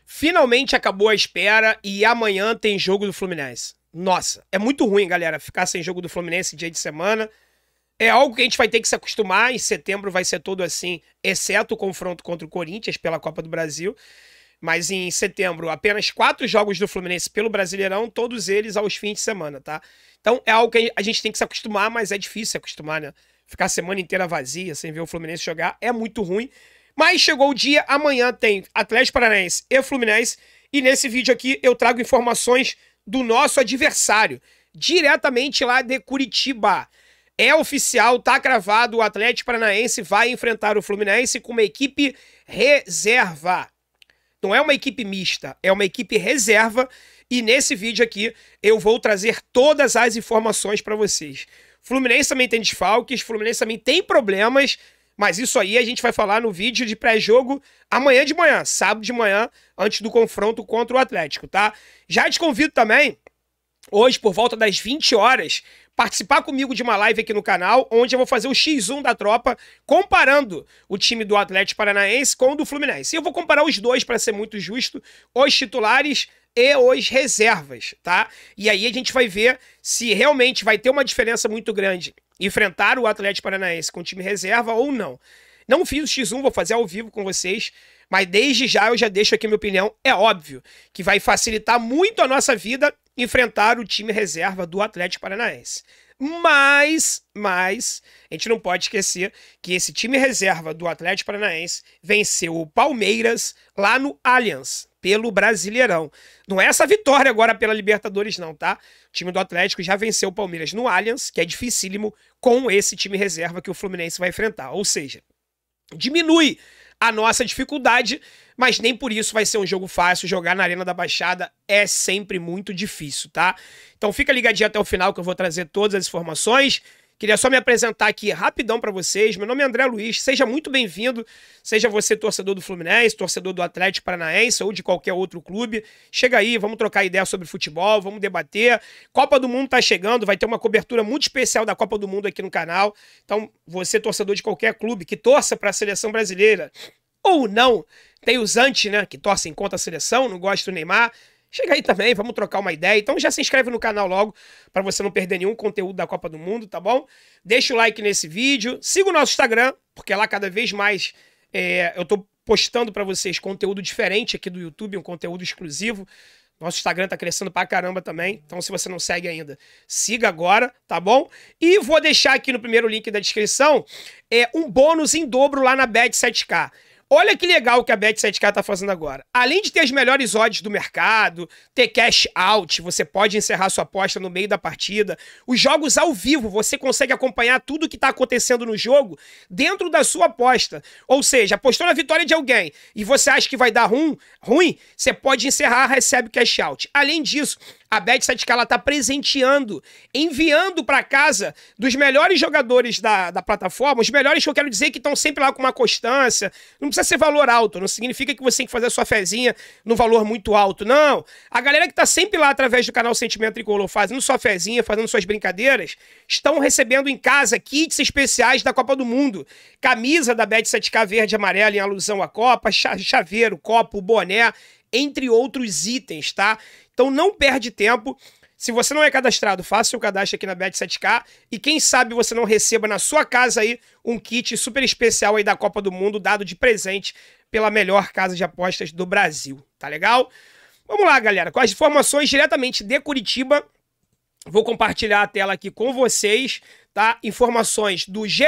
Finalmente acabou a espera e amanhã tem jogo do Fluminense. Nossa, é muito ruim, galera, ficar sem jogo do Fluminense dia de semana. É algo que a gente vai ter que se acostumar. Em setembro vai ser todo assim, exceto o confronto contra o Corinthians pela Copa do Brasil. Mas em setembro, apenas 4 jogos do Fluminense pelo Brasileirão, todos eles aos fins de semana, tá? Então é algo que a gente tem que se acostumar, mas é difícil se acostumar, né? Ficar a semana inteira vazia, sem ver o Fluminense jogar, é muito ruim. Mas chegou o dia, amanhã tem Atlético Paranaense e Fluminense. E nesse vídeo aqui eu trago informações do nosso adversário, diretamente lá de Curitiba. É oficial, tá cravado, o Atlético Paranaense vai enfrentar o Fluminense com uma equipe reserva. Não é uma equipe mista, é uma equipe reserva. E nesse vídeo aqui eu vou trazer todas as informações para vocês. Fluminense também tem desfalques, Fluminense também tem problemas, mas isso aí a gente vai falar no vídeo de pré-jogo amanhã de manhã, sábado de manhã, antes do confronto contra o Atlético, tá? Já te convido também, hoje por volta das 20 horas, participar comigo de uma live aqui no canal, onde eu vou fazer o X1 da tropa, comparando o time do Atlético Paranaense com o do Fluminense. E eu vou comparar os dois, para ser muito justo, os titulares e os reservas, tá? E aí a gente vai ver se realmente vai ter uma diferença muito grande enfrentar o Atlético Paranaense com o time reserva ou não. Não fiz o X1, vou fazer ao vivo com vocês, mas desde já eu já deixo aqui a minha opinião. É óbvio que vai facilitar muito a nossa vida enfrentar o time reserva do Atlético Paranaense. Mas, a gente não pode esquecer que esse time reserva do Atlético Paranaense venceu o Palmeiras lá no Allianz, pelo Brasileirão. Não é essa vitória agora pela Libertadores não, tá? O time do Atlético já venceu o Palmeiras no Allianz, que é dificílimo, com esse time reserva que o Fluminense vai enfrentar. Ou seja, diminui a nossa dificuldade, mas nem por isso vai ser um jogo fácil. Jogar na Arena da Baixada é sempre muito difícil, tá? Então fica ligadinho até o final que eu vou trazer todas as informações. Queria só me apresentar aqui rapidão para vocês. Meu nome é André Luiz, seja muito bem-vindo. Seja você torcedor do Fluminense, torcedor do Atlético Paranaense ou de qualquer outro clube. Chega aí, vamos trocar ideia sobre futebol, vamos debater. Copa do Mundo tá chegando, vai ter uma cobertura muito especial da Copa do Mundo aqui no canal. Então, você torcedor de qualquer clube que torça para a seleção brasileira ou não, tem os anti, né, que torcem contra a seleção, não gostam do Neymar. Chega aí também, vamos trocar uma ideia. Então já se inscreve no canal logo, para você não perder nenhum conteúdo da Copa do Mundo, tá bom? Deixa o like nesse vídeo, siga o nosso Instagram, porque lá cada vez mais eu tô postando para vocês conteúdo diferente aqui do YouTube, um conteúdo exclusivo. Nosso Instagram tá crescendo pra caramba também, então se você não segue ainda, siga agora, tá bom? E vou deixar aqui no primeiro link da descrição um bônus em dobro lá na Bet7k. Olha que legal que a Bet7k tá fazendo agora. Além de ter as melhores odds do mercado, ter cash out, você pode encerrar sua aposta no meio da partida. Os jogos ao vivo, você consegue acompanhar tudo o que tá acontecendo no jogo dentro da sua aposta. Ou seja, apostou na vitória de alguém e você acha que vai dar ruim, você pode encerrar, recebe cash out. Além disso, a Bet7k ela tá presenteando, enviando para casa dos melhores jogadores da plataforma, os melhores que eu quero dizer que estão sempre lá com uma constância. Não precisa ser valor alto, não significa que você tem que fazer a sua fezinha no valor muito alto, não. A galera que tá sempre lá através do canal Sentimento Tricolor, fazendo sua fezinha, fazendo suas brincadeiras, estão recebendo em casa kits especiais da Copa do Mundo. Camisa da Bet7k verde e amarela em alusão à Copa, chaveiro, copo, boné, entre outros itens, tá? Então não perde tempo. Se você não é cadastrado, faça seu cadastro aqui na Bet7k e quem sabe você não receba na sua casa aí um kit super especial aí da Copa do Mundo, dado de presente pela melhor casa de apostas do Brasil, tá legal? Vamos lá, galera, com as informações diretamente de Curitiba, vou compartilhar a tela aqui com vocês, tá? Informações do GE,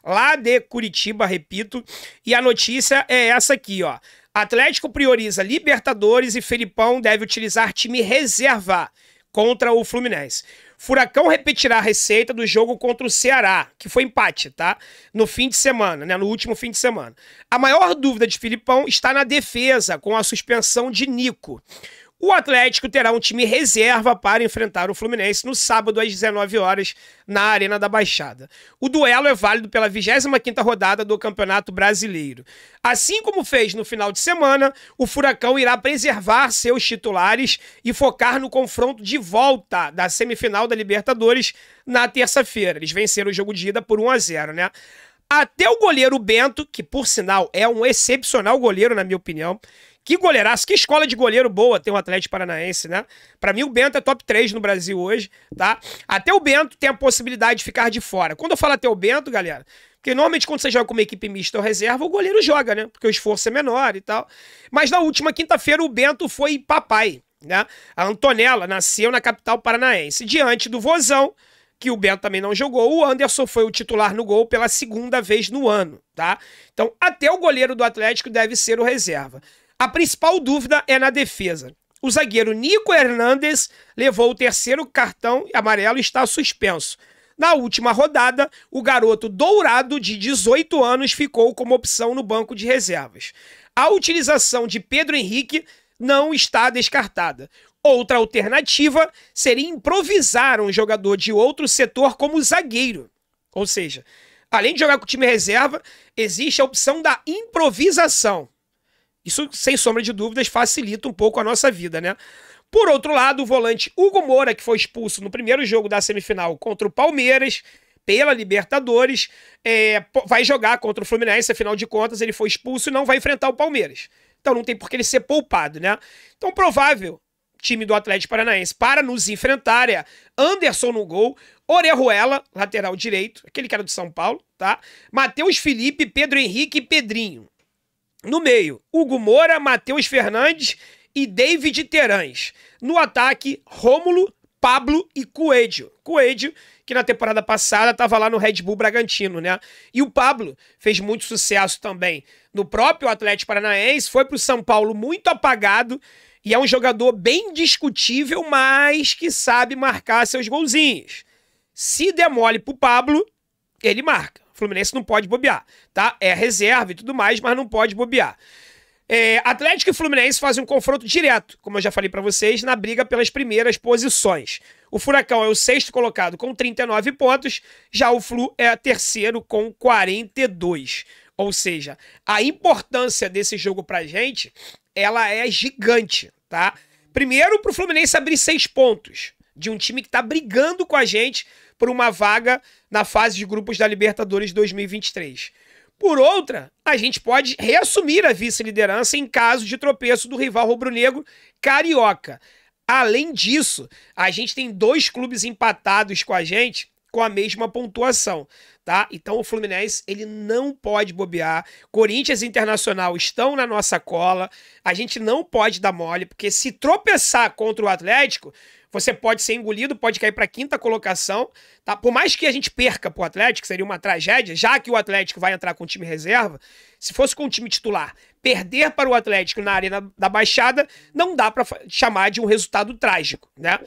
lá de Curitiba, repito, e a notícia é essa aqui, ó. Atlético prioriza Libertadores e Felipão deve utilizar time reserva contra o Fluminense. Furacão repetirá a receita do jogo contra o Ceará, que foi empate, tá? No fim de semana, né? No último fim de semana. A maior dúvida de Felipão está na defesa, com a suspensão de Nico. O Atlético terá um time reserva para enfrentar o Fluminense no sábado às 19 horas na Arena da Baixada. O duelo é válido pela 25ª rodada do Campeonato Brasileiro. Assim como fez no final de semana, o Furacão irá preservar seus titulares e focar no confronto de volta da semifinal da Libertadores na terça-feira. Eles venceram o jogo de ida por 1-0, né? Até o goleiro Bento, que por sinal é um excepcional goleiro, na minha opinião, Que goleiraço, que escola de goleiro boa tem o Atlético Paranaense, né? Pra mim o Bento é top 3 no Brasil hoje, tá? Até o Bento tem a possibilidade de ficar de fora. Quando eu falo até o Bento, galera, porque normalmente quando você joga com uma equipe mista ou reserva, o goleiro joga, né? Porque o esforço é menor e tal. Mas na última quinta-feira o Bento foi papai, né? A Antonella nasceu na capital paranaense. Diante do Vozão, que o Bento também não jogou, o Anderson foi o titular no gol pela segunda vez no ano, tá? Então, até o goleiro do Atlético deve ser o reserva. A principal dúvida é na defesa. O zagueiro Nico Hernandes levou o terceiro cartão amarelo e está suspenso. Na última rodada, o garoto dourado de 18 anos ficou como opção no banco de reservas. A utilização de Pedro Henrique não está descartada. Outra alternativa seria improvisar um jogador de outro setor como zagueiro. Ou seja, além de jogar com o time reserva, existe a opção da improvisação. Isso, sem sombra de dúvidas, facilita um pouco a nossa vida, né? Por outro lado, o volante Hugo Moura, que foi expulso no primeiro jogo da semifinal contra o Palmeiras, pela Libertadores, vai jogar contra o Fluminense, afinal de contas, ele foi expulso e não vai enfrentar o Palmeiras. Então não tem por que ele ser poupado, né? Então, provável time do Atlético Paranaense para nos enfrentar é Anderson no gol, Orejuela, lateral direito, aquele cara do São Paulo, tá? Matheus Felipe, Pedro Henrique e Pedrinho. No meio, Hugo Moura, Matheus Fernandes e David Terãs. No ataque, Rômulo, Pablo e Coelho. Coelho, que na temporada passada estava lá no Red Bull Bragantino, né? E o Pablo fez muito sucesso também no próprio Atlético Paranaense, foi para o São Paulo muito apagado e é um jogador bem discutível, mas que sabe marcar seus golzinhos. Se der mole pro Pablo, ele marca. O Fluminense não pode bobear, tá? É reserva e tudo mais, mas não pode bobear. Atlético e Fluminense fazem um confronto direto, como eu já falei pra vocês, na briga pelas primeiras posições. O Furacão é o sexto colocado com 39 pontos, já o Flu é o terceiro com 42. Ou seja, a importância desse jogo pra gente, ela é gigante, tá? Primeiro, pro Fluminense abrir 6 pontos de um time que tá brigando com a gente por uma vaga na fase de grupos da Libertadores 2023. Por outra, a gente pode reassumir a vice-liderança em caso de tropeço do rival rubro-negro carioca. Além disso, a gente tem 2 clubes empatados com a gente com a mesma pontuação, tá? Então o Fluminense, ele não pode bobear. Corinthians e Internacional estão na nossa cola. A gente não pode dar mole, porque se tropeçar contra o Atlético, você pode ser engolido, pode cair para a 5ª colocação, tá? Por mais que a gente perca pro Atlético, seria uma tragédia, já que o Atlético vai entrar com o time reserva. Se fosse com o time titular, perder para o Atlético na Arena da Baixada, não dá para chamar de um resultado trágico, né?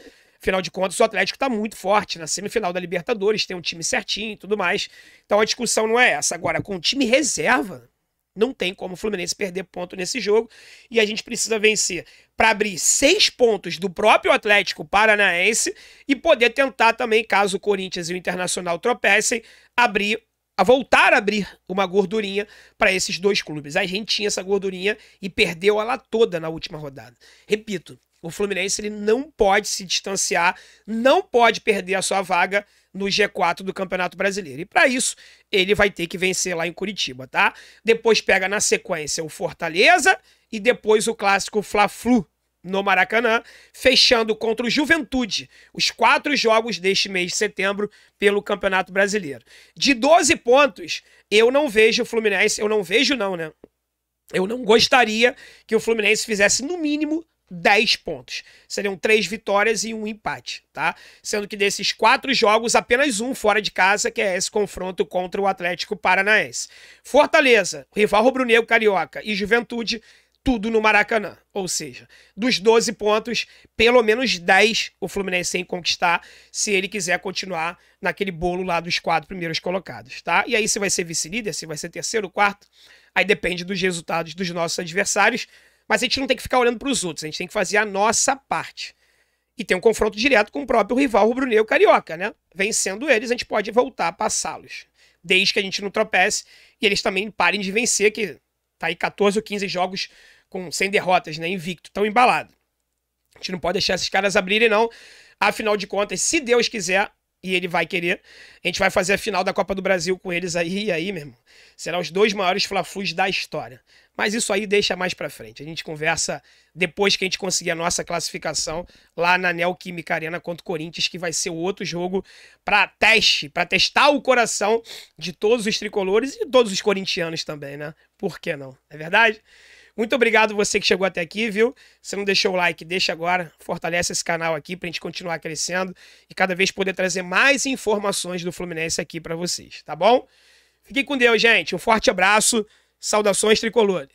Afinal de contas, o Atlético está muito forte na semifinal da Libertadores, tem um time certinho e tudo mais. Então a discussão não é essa. Agora, com o time reserva, não tem como o Fluminense perder ponto nesse jogo. E a gente precisa vencer para abrir 6 pontos do próprio Atlético Paranaense e poder tentar também, caso o Corinthians e o Internacional tropecem, voltar a abrir uma gordurinha para esses 2 clubes. A gente tinha essa gordurinha e perdeu ela toda na última rodada. Repito, o Fluminense ele não pode se distanciar, não pode perder a sua vaga no G4 do Campeonato Brasileiro. E para isso, ele vai ter que vencer lá em Curitiba, tá? Depois pega na sequência o Fortaleza e depois o clássico Fla-Flu no Maracanã, fechando contra o Juventude, os 4 jogos deste mês de setembro pelo Campeonato Brasileiro. De 12 pontos, eu não vejo o Fluminense, eu não gostaria que o Fluminense fizesse no mínimo 10 pontos. Seriam 3 vitórias e 1 empate, tá? Sendo que desses 4 jogos, apenas um fora de casa, que é esse confronto contra o Atlético Paranaense. Fortaleza, rival rubro-negro carioca e Juventude, tudo no Maracanã. Ou seja, dos 12 pontos, pelo menos 10 o Fluminense tem que conquistar se ele quiser continuar naquele bolo lá dos 4 primeiros colocados, tá? E aí se vai ser vice-líder, se vai ser terceiro, quarto, aí depende dos resultados dos nossos adversários. Mas a gente não tem que ficar olhando para os outros, a gente tem que fazer a nossa parte. E tem um confronto direto com o próprio rival rubro-negro carioca, né? Vencendo eles, a gente pode voltar a passá-los. Desde que a gente não tropece e eles também parem de vencer, que tá aí 14 ou 15 jogos sem derrotas, né? Invicto, tão embalado. A gente não pode deixar esses caras abrirem, não. Afinal de contas, se Deus quiser, e ele vai querer. A gente vai fazer a final da Copa do Brasil com eles aí, e aí, meu irmão, serão os 2 maiores Fla-Flus da história. Mas isso aí deixa mais pra frente. A gente conversa depois que a gente conseguir a nossa classificação lá na Neoquímica Arena contra o Corinthians, que vai ser o outro jogo para testar o coração de todos os tricolores e todos os corintianos também, né? Por que não? É verdade? Muito obrigado você que chegou até aqui, viu? Se não deixou o like, deixa agora. Fortalece esse canal aqui pra gente continuar crescendo e cada vez poder trazer mais informações do Fluminense aqui pra vocês, tá bom? Fiquem com Deus, gente. Um forte abraço. Saudações tricolores.